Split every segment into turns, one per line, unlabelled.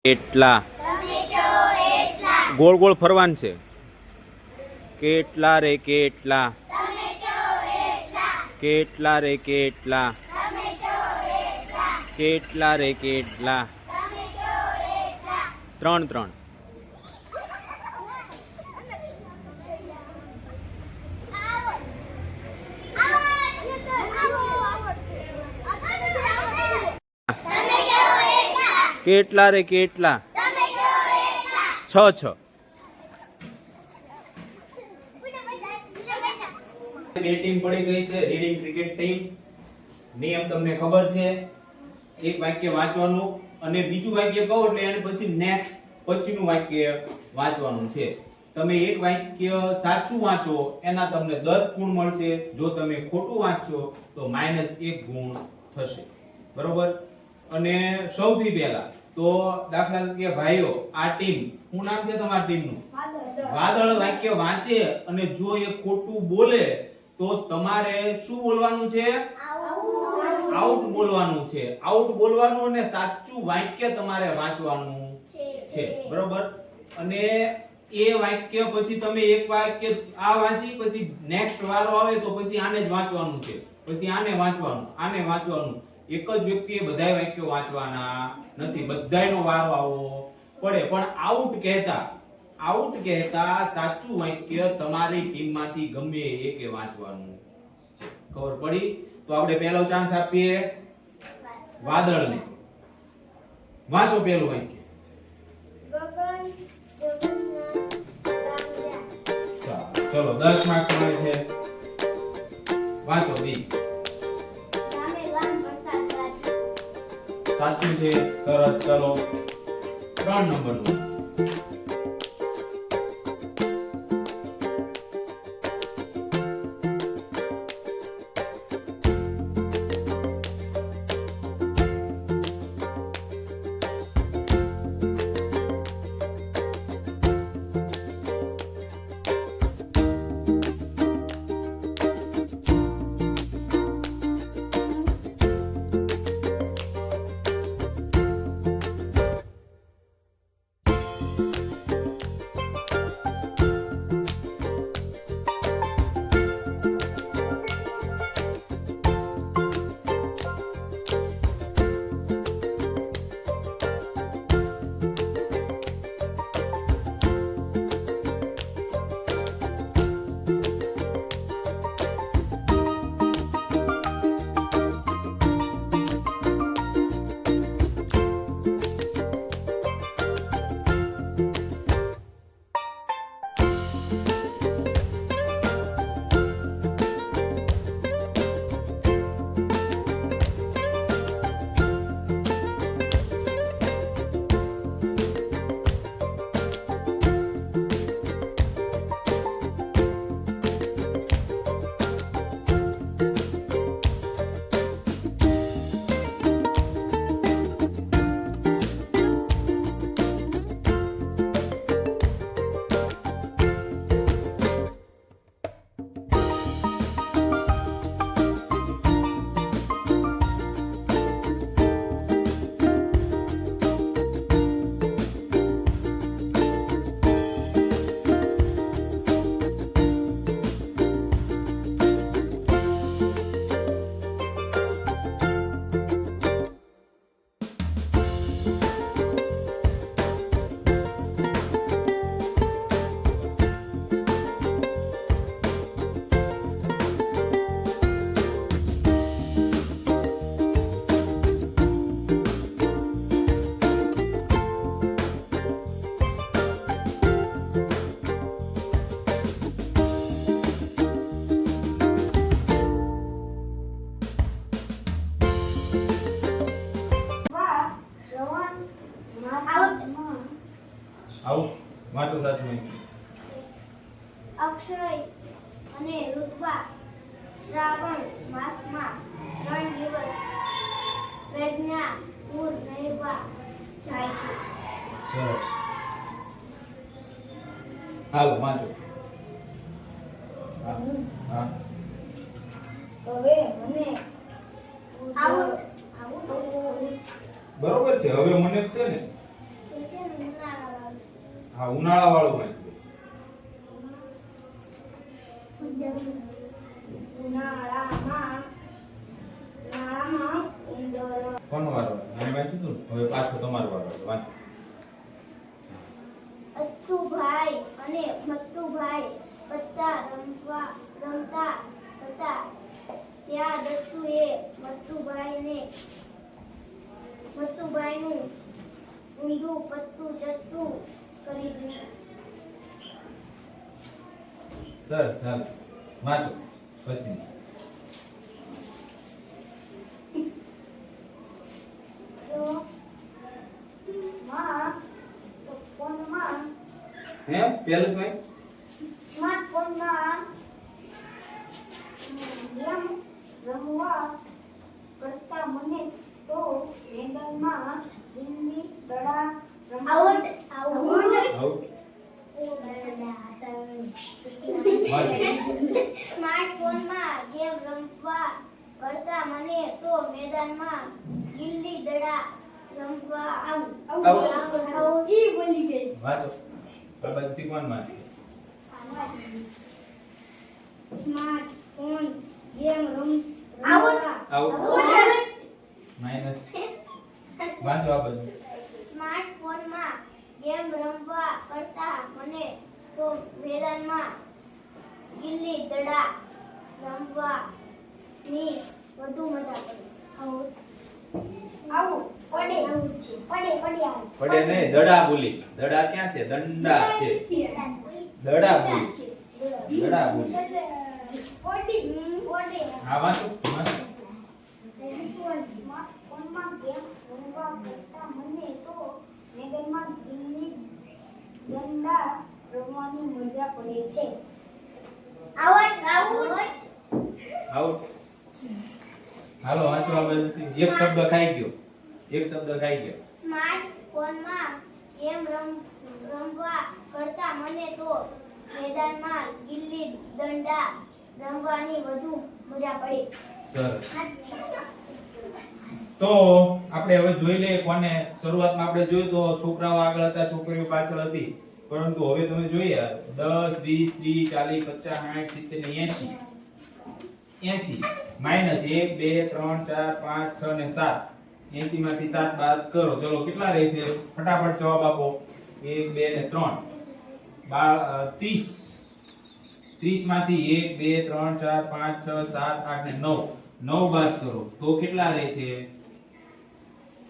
કેટલા ગોળ ગોળ ફરવાન છે. કેટલા રે કેટલા, કેટલા રે કેટલા, કેટલા રે કેટલા, 3 3. કેટલા રે કેટલા, 6 6. બે ટીમ પડી ગઈ છે. Reading cricket team. નિયમ તમને ખબર છે. એક વાક્ય વાંચવાનું અને બીજું વાક્ય કહો એટલે એને પછી નેક્સ્ટ પછીનું વાક્ય વાંચવાનું છે. તમે એક વાક્ય સાચું વાંચો એના તમને 10 ગુણ મળશે. જો તમે ખોટું વાંચો તો -1 ગુણ થશે. બરોબર? અને સૌથી પહેલા તો દાખલા તરીકે ભાઈઓ આ ટીમ, શું નામ છે તમારી ટીમનું? વાદળ વાક્ય વાંચે અને જો એ ખોટું બોલે તો તમારે શું બોલવાનું છે? આઉટ બોલવાનું છે. આઉટ બોલવાનું અને સાચું વાક્ય તમારે વાંચવાનું છે. બરોબર? અને એ વાક્ય પછી તમે એક વાક્ય આ વાંચી પછી નેક્સ્ટ વારો આવે તો પછી આને જ વાંચવાનું છે. પછી આને વાંચવાનું, આને વાંચવાનું. એક જ વ્યક્તિએ બધાય વાક્યો વાંચવાના નથી. બધાયનો વારો આવવો પડે. પણ આઉટ કહેતા સાચું વાક્ય તમારી ટીમમાંથી ગમે એકે વાંચવાનું છે. ખબર પડી? તો આપણે પહેલો ચાન્સ આપીએ વાદળને. વાંચો પહેલું વાક્ય. ચલો 10 માર્ક મળે છે. વાંચો બી. સાચું છે. સરસ. ચલો 3 નંબરનું. આવું વાંચો સાચું.
અક્ષય અને ઋત્વા શ્રાવણ માસમાં 3 દિવસ પ્રજ્ઞાપુર રહેવા જાય છે.
સરસ. હાલો વાંચો. હા.
હવે મને બરોબર
છે. હવે મને જ છે ને. હા ઉનાળા વાળું વાંચજો.
ઉનાળામાં ઉંદર.
કોનો વારો? મને વાંચ્યું તું ને? હવે પાછો તમારો વારો છે. વાંચો.
અત્તુભાઈ અને મત્તુભાઈ બધા રમતા હતા. ત્યાં દત્તુએ મત્તુભાઈનું ઊંધું પત્તું જતું કરી દીધું.
સરસ ચાલો વાંચો પછી.
તો ફોનમાં
હે પેલું ભાઈ
સ્માર્ટફોનમાં ગેમ રમવા કરતા મને તો મેદાનમાં હિન્દી દડા
આઉટ.
સ્માર્ટફોનમાં ગેમ રમવા કરતા મને તો મેદાનમાં ગિલ્લી દડા રમવા
વાંચો. આ બધી કોણ વાંચે?
Smartphone game
out. માઈનસ. વાંચો આ બધું.
સ્માર્ટફોનમાં ગેમ રમવા કરતા મને તો મેદાનમાં ગિલ્લી દડા રમવાની વધુ મજા પડી.
પડે નહીં દડા બોલી. દડા ક્યાં છે? દંડા છે. દડા બોલી. દડા બોલી. હા વાંચો. વાંચો.
સ્માર્ટફોનમાં ગેમ રમવા કરતા મને તો મેદાનમાં ગિલ્લી દંડા રમવાની મજા પડે છે.
આઉટ. હાલો વાંચો આ બધું. એક શબ્દ ખાઈ ગયો. એક શબ્દ ખાઈ ગયો.
સ્માર્ટફોનમાં ગેમ રમવા કરતા મને તો મેદાનમાં ગિલ્લી દંડા રમવાની વધુ મજા પડી.
સરસ. તો આપણે હવે જોઈ લઈએ કોને. શરૂઆતમાં આપણે જોયું તો છોકરાઓ આગળ હતા, છોકરીઓ પાછળ હતી. પરંતુ હવે તમે જોઈએ 10 20 30 40 50 60 70 80 માઈનસ 1 2 3 4 5 6 ને 7. 80 માંથી 7 બાદ કરો. ચલો કેટલા રહેશે? ફટાફટ જવાબ આપો. 1 2 ને 3 30. 30 માંથી 1 2 3 4 5 6 7 8 ને 9. 9 બાદ કરો તો કેટલા રહેશે?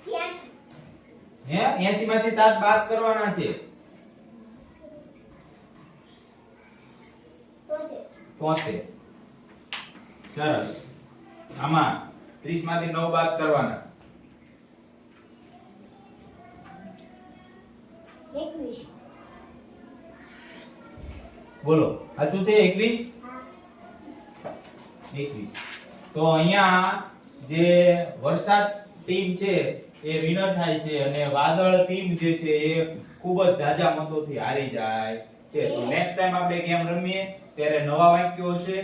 80.
હે 80 માંથી 7 બાદ કરવાના છે. 73. સરસ. આમાં 30 માંથી 9 બાદ કરવાના.
21.
બોલો સાચું છે 21. 21. તો અહીંયા જે વરસાદ ટીમ છે એ વિનર થાય છે અને વાદળ ટીમ જે છે એ ખૂબ જ ઝાઝા મતોથી હારી જાય છે. તો નેક્સ્ટ ટાઈમ આપણે ગેમ રમીએ ત્યારે નવા વાક્યો હશે.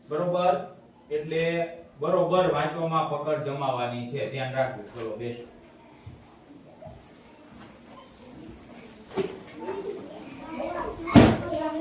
બરોબર? એટલે બરોબર વાંચવામાં પકડ જમાવવાની છે. ધ્યાન રાખજો. ચલો બેસો.